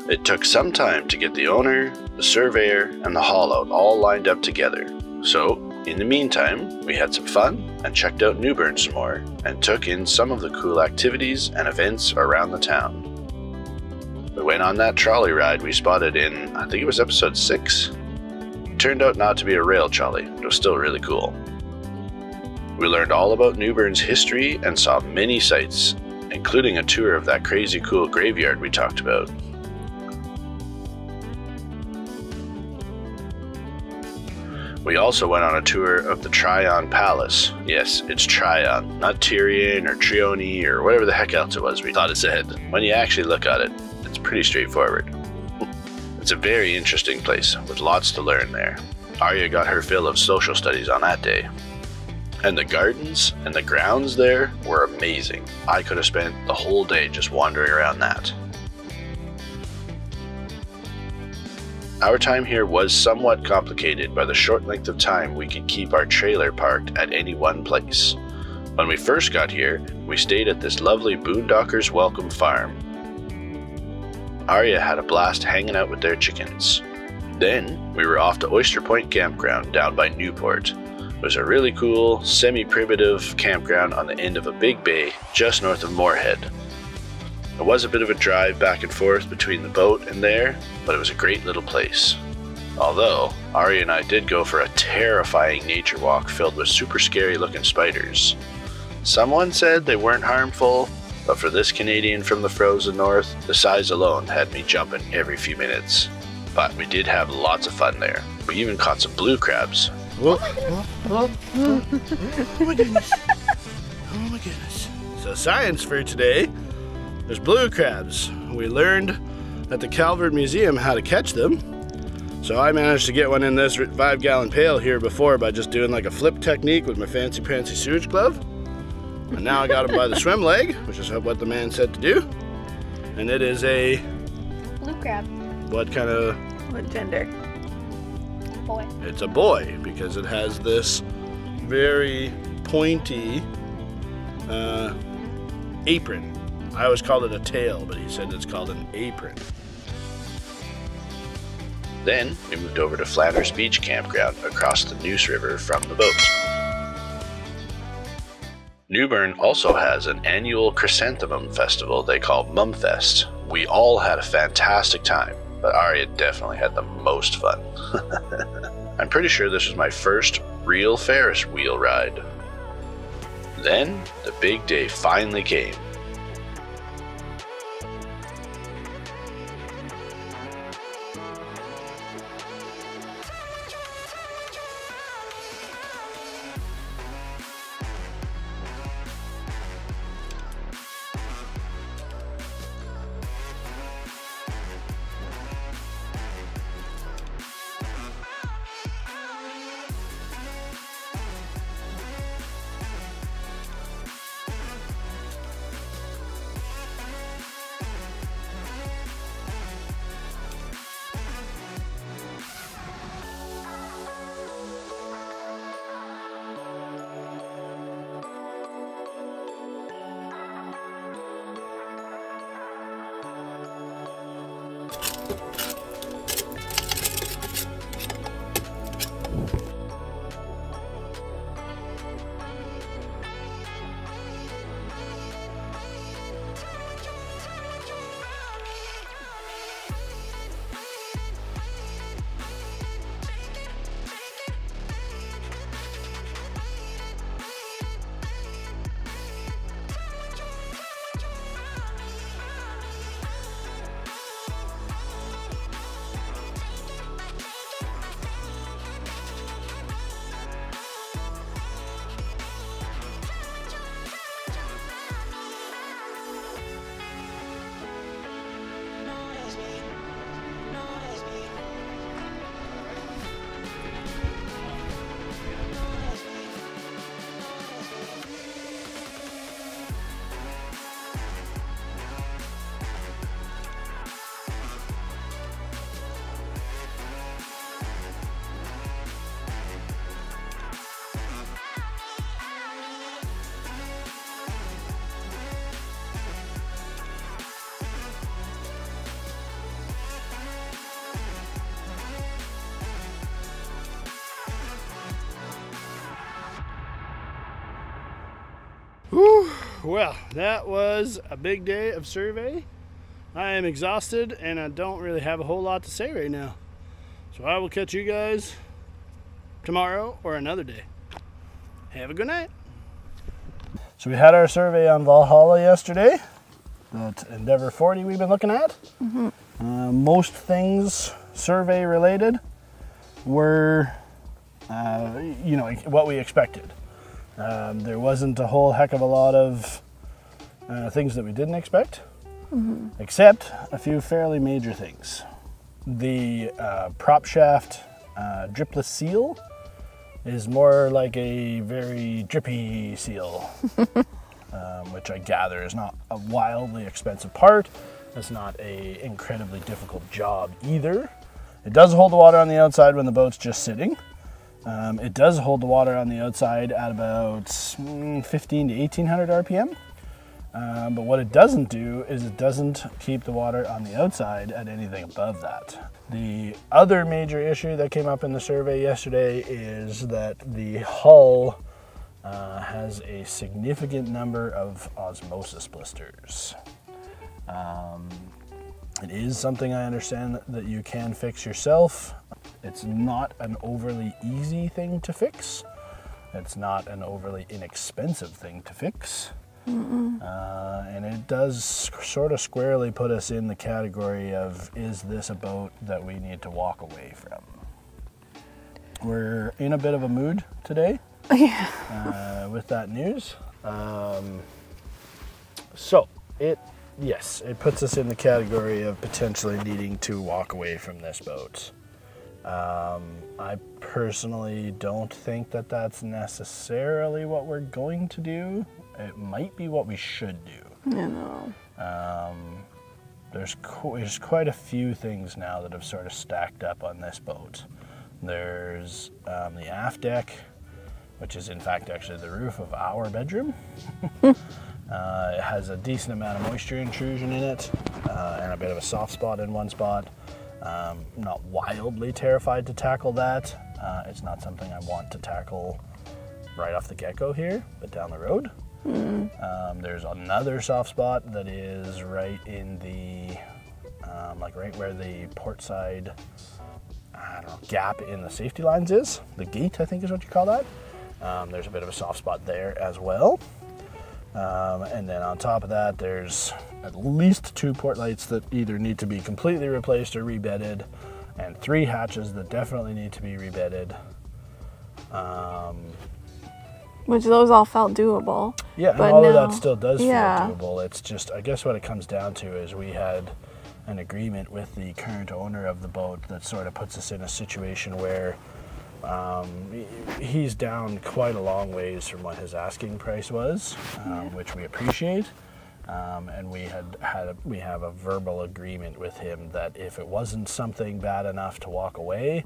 It took some time to get the owner, the surveyor, and the haul-out all lined up together. So, in the meantime, we had some fun and checked out Newburn some more and took in some of the cool activities and events around the town. We went on that trolley ride we spotted in, I think it was episode 6. It turned out not to be a rail trolley, but it was still really cool. We learned all about Newburn's history and saw many sights, including a tour of that crazy cool graveyard we talked about. We also went on a tour of the Tryon Palace. Yes, it's Tryon, not Tyrion or Trione or whatever the heck else it was we thought it said. When you actually look at it, it's pretty straightforward. It's a very interesting place with lots to learn there. Arya got her fill of social studies on that day. And the gardens and the grounds there were amazing. I could have spent the whole day just wandering around that. Our time here was somewhat complicated by the short length of time we could keep our trailer parked at any one place. When we first got here, we stayed at this lovely Boondockers Welcome Farm. Arya had a blast hanging out with their chickens. Then, we were off to Oyster Point Campground down by Newport. It was a really cool, semi-primitive campground on the end of a big bay just north of Moorhead. It was a bit of a drive back and forth between the boat and there, but it was a great little place. Although, Arya and I did go for a terrifying nature walk filled with super scary looking spiders. Someone said they weren't harmful, but for this Canadian from the frozen north, the size alone had me jumping every few minutes. But we did have lots of fun there. We even caught some blue crabs. Oh my goodness. Oh my goodness. So science for today. There's blue crabs. We learned at the Calvert Museum how to catch them. So I managed to get one in this 5-gallon pail here before by just doing like a flip technique with my fancy pantsy sewage glove. And now I got him by the swim leg, which is what the man said to do. And it is a... blue crab. What kind of... what gender? Boy. It's a boy because it has this very pointy apron. I always called it a tail, but he said it's called an apron. Then we moved over to Flanders Beach Campground across the Neuse River from the boat. Newburn also has an annual chrysanthemum festival they call Mumfest. We all had a fantastic time, but Arya definitely had the most fun. I'm pretty sure this was my first real Ferris wheel ride. Then the big day finally came. Whew. Well, that was a big day of survey. I am exhausted and I don't really have a whole lot to say right now. So I will catch you guys tomorrow or another day. Have a good night. So we had our survey on Valhalla yesterday, that Endeavour 40 we've been looking at. Most things survey related were, you know, what we expected. There wasn't a whole heck of a lot of things that we didn't expect, except a few fairly major things. The prop shaft dripless seal is more like a very drippy seal, which I gather is not a wildly expensive part. It's not a incredibly difficult job either. It does hold the water on the outside when the boat's just sitting. It does hold the water on the outside at about 15 to 1800 RPM. But what it doesn't do is it doesn't keep the water on the outside at anything above that. The other major issue that came up in the survey yesterday is that the hull has a significant number of osmosis blisters. It is something I understand that you can fix yourself. It's not an overly easy thing to fix. It's not an overly inexpensive thing to fix. And it does sort of squarely put us in the category of, is this a boat that we need to walk away from? We're in a bit of a mood today with that news. So yes, it puts us in the category of potentially needing to walk away from this boat. I personally don't think that that's necessarily what we're going to do. It might be what we should do. I know. There's quite a few things now that have sort of stacked up on this boat. There's the aft deck, which is in fact actually the roof of our bedroom. It has a decent amount of moisture intrusion in it, and a bit of a soft spot in one spot. Not wildly terrified to tackle that. It's not something I want to tackle right off the get-go here, but down the road. There's another soft spot that is right in the, like right where the port side, I don't know, gap in the safety lines is. The gate, I think is what you call that. There's a bit of a soft spot there as well. And then on top of that, there's at least 2 port lights that either need to be completely replaced or rebedded, and 3 hatches that definitely need to be rebedded. Which those all felt doable. Yeah, and but all now, of that still does feel yeah. doable. It's just, I guess what it comes down to is we had an agreement with the current owner of the boat that sort of puts us in a situation where he's down quite a long ways from what his asking price was, which we appreciate. And we have a verbal agreement with him that if it wasn't something bad enough to walk away,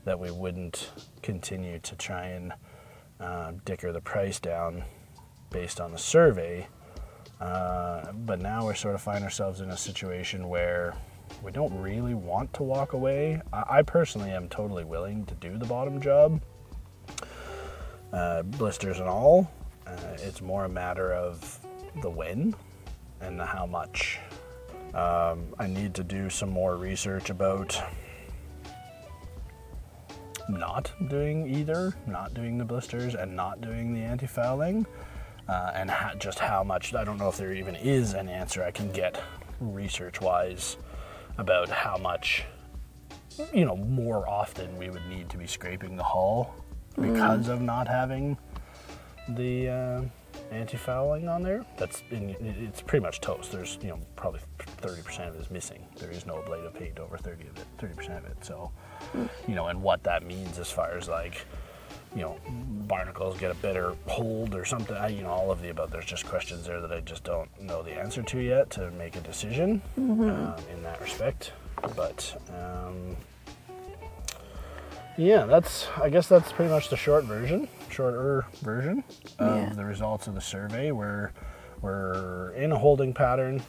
that we wouldn't continue to try and dicker the price down based on the survey. But now we sort of find ourselves in a situation where we don't really want to walk away. I personally am totally willing to do the bottom job, blisters and all. It's more a matter of the when and the how much. I need to do some more research about not doing either, not doing the blisters and not doing the anti-fouling, and just how much. I don't know if there even is an answer I can get research-wise about how much, you know, more often we would need to be scraping the hull because of not having the anti-fouling on there. It's pretty much toast. There's, you know, probably 30% of it is missing. There is no ablative paint over 30% of it. So, you know, and what that means as far as, like, you know, barnacles get a better hold or something, you know, all of the above. There's just questions there that I just don't know the answer to yet to make a decision in that respect. But yeah, I guess that's pretty much the shorter version of the results of the survey. We're in a holding pattern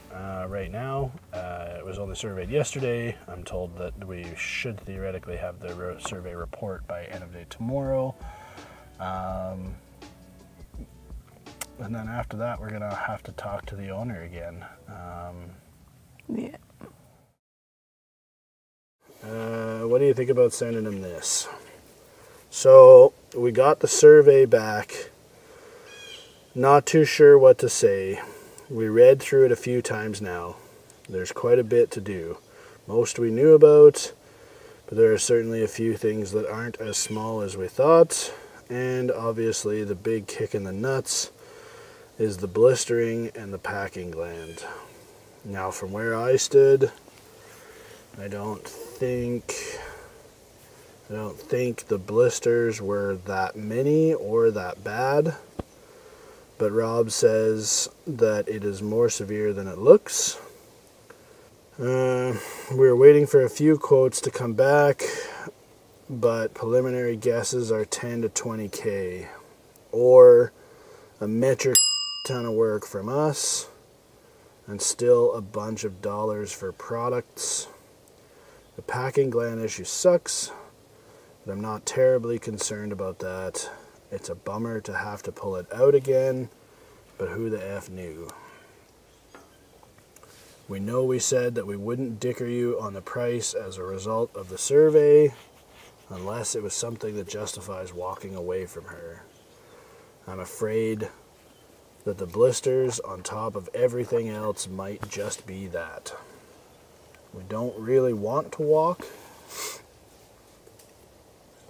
right now. It was only surveyed yesterday. I'm told that we should theoretically have the survey report by end of day tomorrow. And then after that, we're gonna have to talk to the owner again. Yeah. What do you think about sending him this? So we got the survey back. Not too sure what to say. We read through it a few times now. There's quite a bit to do. Most we knew about, but there are certainly a few things that aren't as small as we thought. And obviously the big kick in the nuts is the blistering and the packing gland. Now from where I stood, I don't think the blisters were that many or that bad, but Rob says that it is more severe than it looks. We're waiting for a few quotes to come back, but preliminary guesses are 10 to 20K, or a metric ton of work from us, and still a bunch of dollars for products. The packing gland issue sucks, but I'm not terribly concerned about that. It's a bummer to have to pull it out again, but who the F knew? We know we said that we wouldn't dicker you on the price as a result of the survey, unless it was something that justifies walking away from her. I'm afraid that the blisters on top of everything else might just be that. We don't really want to walk.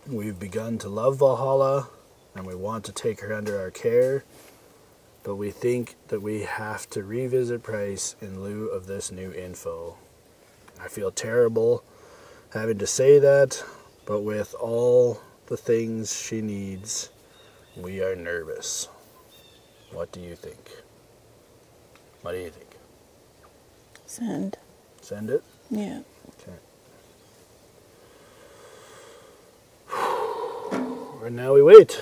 We've begun to love Valhalla, and we want to take her under our care, but we think that we have to revisit price in lieu of this new info. I feel terrible having to say that, but with all the things she needs, we are nervous. What do you think? What do you think? Send. Send it? Yeah. Okay. And now we wait.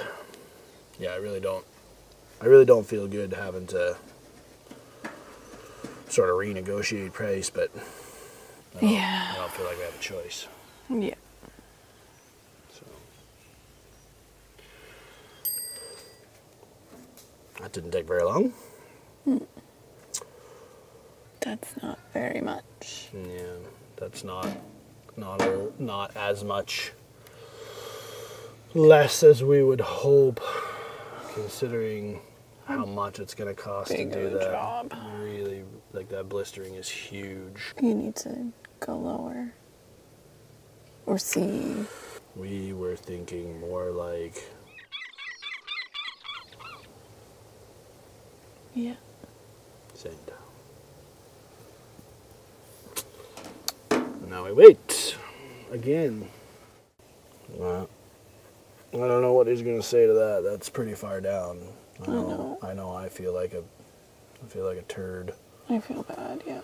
Yeah, I really don't feel good having to sort of renegotiate price, but I don't feel like we have a choice. Yeah. So that didn't take very long. That's not very much. Yeah, that's not as much less as we would hope, considering how much it's going to cost to do that. Job. Really, like, that blistering is huge. You need to go lower. Or see. We were thinking more like... Yeah. Send. Now we wait. Again. Well, I don't know what he's going to say to that. That's pretty far down. I know. I feel like a turd. I feel bad, yeah.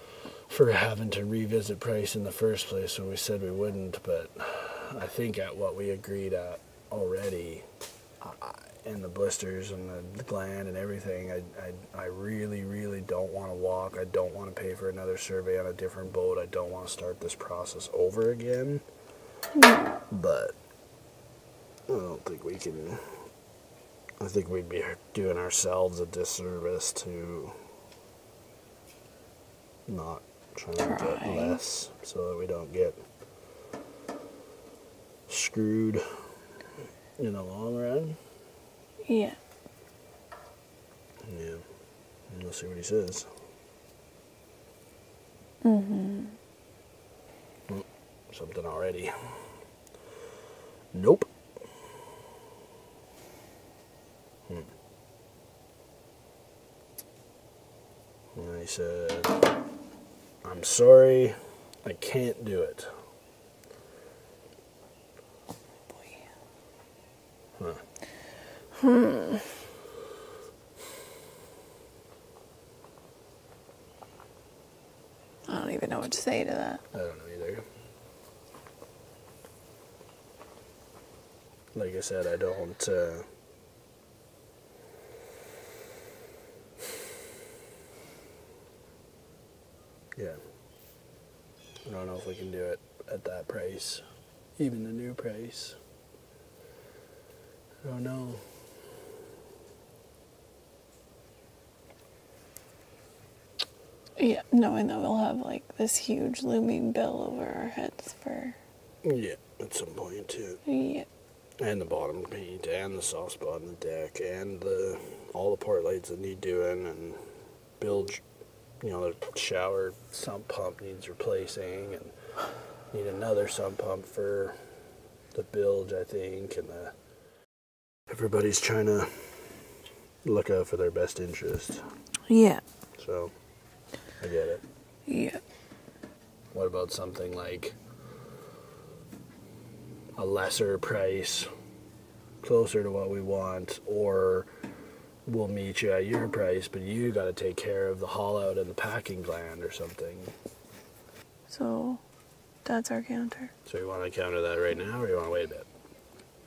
For having to revisit price in the first place when we said we wouldn't, but I think at what we agreed at already, and the blisters and the gland and everything, I really, really don't want to walk. I don't want to pay for another survey on a different boat. I don't want to start this process over again. Yeah. But I don't think we can. I think we'd be doing ourselves a disservice to not trying to get less, so that we don't get screwed in the long run. Yeah. Yeah. We'll see what he says. Mm-hmm. Something already. Nope. And he said, I'm sorry, I can't do it. Huh. I don't even know what to say to that. I don't know either. Like I said, I don't, yeah. I don't know if we can do it at that price. Even the new price. I don't know. Yeah, knowing that we'll have like this huge looming bill over our heads for. Yeah, at some point too. Yeah. And the bottom paint, and the soft spot in the deck, and all the port lights that need doing, and bilge, the shower sump pump needs replacing, and need another sump pump for the bilge, I think, and everybody's trying to look out for their best interest. Yeah. So, I get it. Yeah. What about something like a lesser price, closer to what we want, or we'll meet you at your price, but you got to take care of the haul out and the packing gland or something? So, that's our counter. So you want to counter that right now, or you want to wait a bit?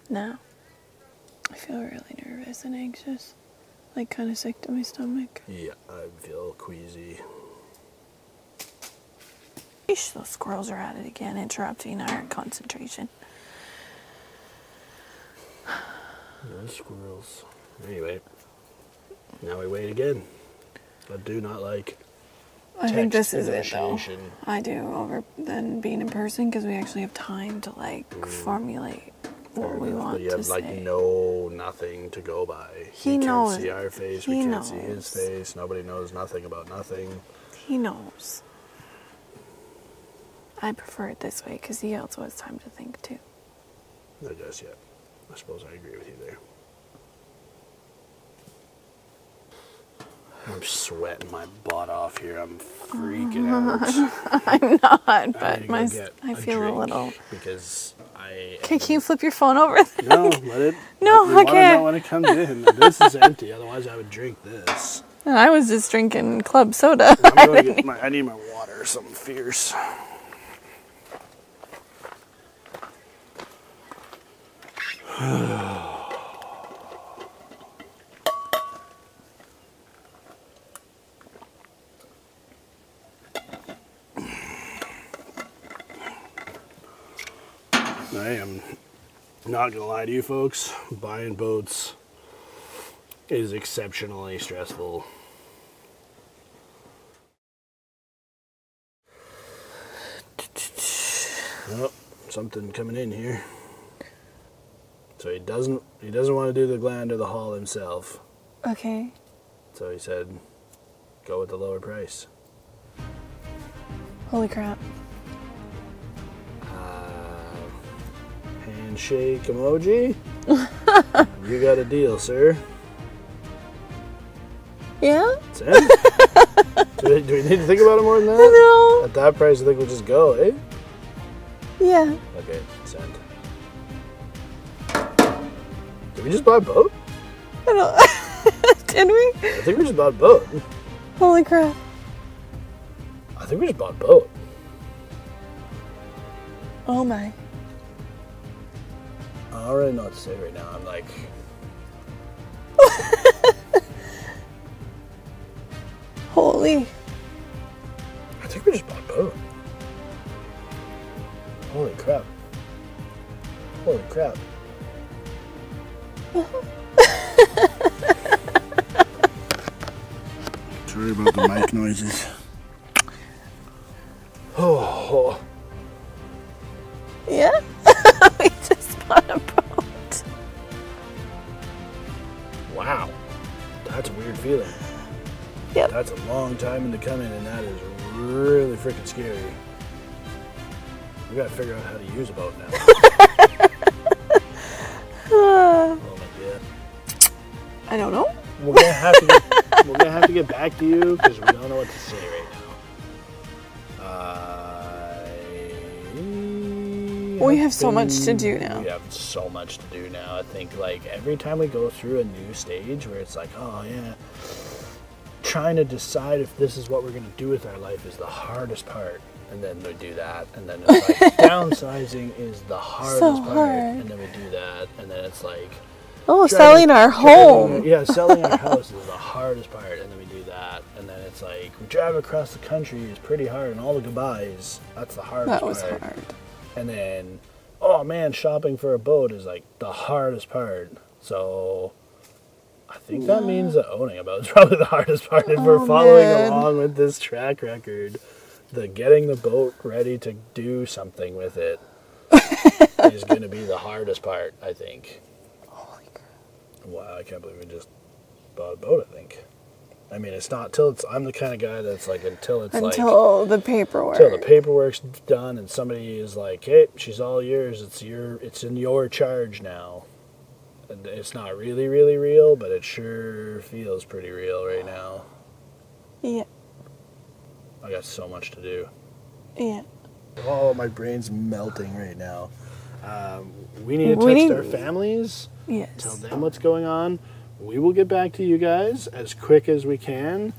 Now. I feel really nervous and anxious. Like, kind of sick to my stomach. Yeah, I feel queasy. Eesh, those squirrels are at it again, interrupting our concentration. Those squirrels. Anyway, now we wait again. I do not like I think this is it, though. negotiation. I do, over than being in person, because we actually have time to, like, formulate what we want But you to have, say. nothing to go by. He knows. Can't see our face, He we can't knows. see his face, nobody knows nothing about nothing. He knows. I prefer it this way, because he also has time to think, too. I guess, yeah. I suppose I agree with you there. I'm sweating my butt off here. I'm freaking out. I'm not, I need but to go my get I feel a drink little. because I. Can you flip your phone over there? No, let it. No, we I want to can't. know when it comes in. This is empty. Otherwise, I would drink this. I was just drinking club soda. I'm going to get my. I need my water. Something fierce. I am not gonna lie to you folks, buying boats is exceptionally stressful. Oh, something coming in here. So he doesn't want to do the gland or the haul himself. Okay. So he said, go with the lower price. Holy crap. Handshake emoji. You got a deal, sir. Yeah? Send? do we need to think about it more than that? No. At that price, I think we'll just go, eh? Yeah. Okay, send. Did we just buy a boat? I don't. Did we? I think we just bought a boat. Holy crap. I think we just bought a boat. Oh my. I don't really know what to say right now. I'm like... Holy. I think we just bought a boat. Holy crap. Holy crap. Sorry about the mic noises. Oh. Yeah? We just bought a boat. Wow. That's a weird feeling. Yep. That's a long time in the coming, and that is really freaking scary. We gotta figure out how to use a boat now. Oh my god. I don't know. We're gonna have to get back to you because we don't know what to say right now. We have so much to do now. We have so much to do now. I think like every time we go through a new stage where it's like, oh yeah, trying to decide if this is what we're gonna do with our life is the hardest part. And then we do that, and then it's like downsizing is the hardest part, and then we do that, and then it's like selling our home. Selling our house is the hardest part, and then we do that, and then it's like we drive across the country is pretty hard, and all the goodbyes, that's the hardest part. That was hard. And then, oh man, shopping for a boat is like the hardest part. So I think that means that owning a boat is probably the hardest part. If we're following along with this track record, getting the boat ready to do something with it is going to be the hardest part, I think. Holy crap. Wow, I can't believe we just bought a boat, I think. I mean, it's not till I'm the kind of guy that's like, until the paperwork. Until the paperwork's done and somebody is like, hey, she's all yours. It's in your charge now. And it's not really, really real, but it sure feels pretty real right now. Yeah. I got so much to do. Yeah. Oh, my brain's melting right now. We need to text our families. Yes. Tell them what's going on. We will get back to you guys as quick as we can.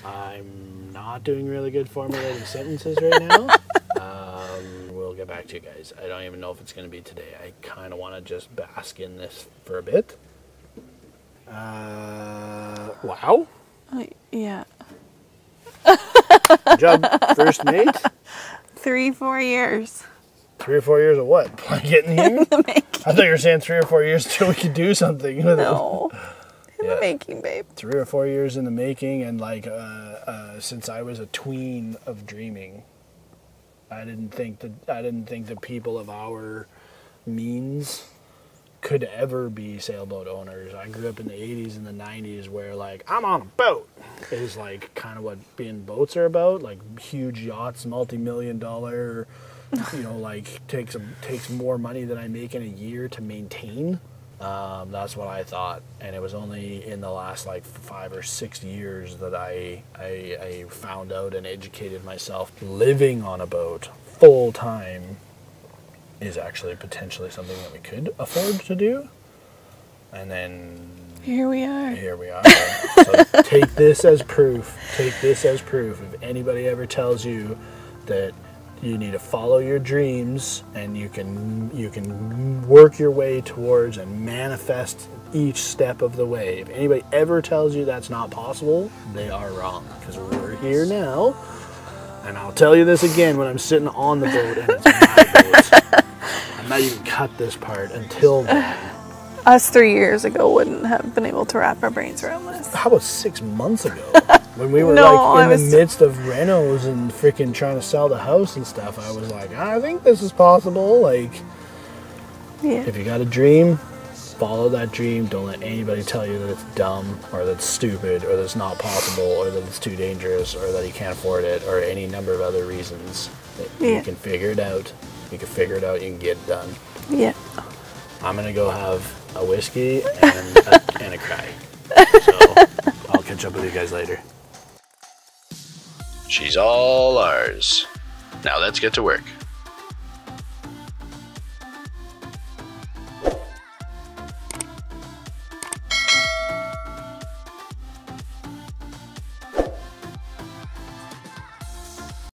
I'm not doing really good formulating sentences right now. We'll get back to you guys. I don't even know if it's going to be today. I kind of want to just bask in this for a bit. Wow. Yeah. Good job, first mate. 3-4 years. 3 or 4 years of what? Getting here? The making. I thought you were saying 3 or 4 years till we could do something with No. it. In the making, babe. 3 or 4 years in the making, and since I was a tween of dreaming, I didn't think that people of our means could ever be sailboat owners. I grew up in the 80s and the 90s where like, I'm on a boat is like kind of what being boats are about, like huge yachts, multi-million-dollar, like takes more money than I make in a year to maintain. That's what I thought, and it was only in the last like 5 or 6 years that I found out and educated myself. Living on a boat full time is actually potentially something that we could afford to do, and then Here we are. So take this as proof. If anybody ever tells you that you need to follow your dreams and you can work your way towards and manifest each step of the way, if anybody ever tells you that's not possible, they are wrong, because we're here now. And I'll tell you this again when I'm sitting on the boat and it's my boat. I might even cut this part until then. Us 3 years ago wouldn't have been able to wrap our brains around this. How about 6 months ago? When we were in the midst of renos and freaking trying to sell the house and stuff, I was like, I think this is possible. Like, yeah. If you got a dream, follow that dream. Don't let anybody tell you that it's dumb or that's stupid or that's not possible or that it's too dangerous or that you can't afford it or any number of other reasons. You can figure it out. You can get it done. Yeah. I'm going to go have a whiskey and a cry. So I'll catch up with you guys later. She's all ours. Now let's get to work.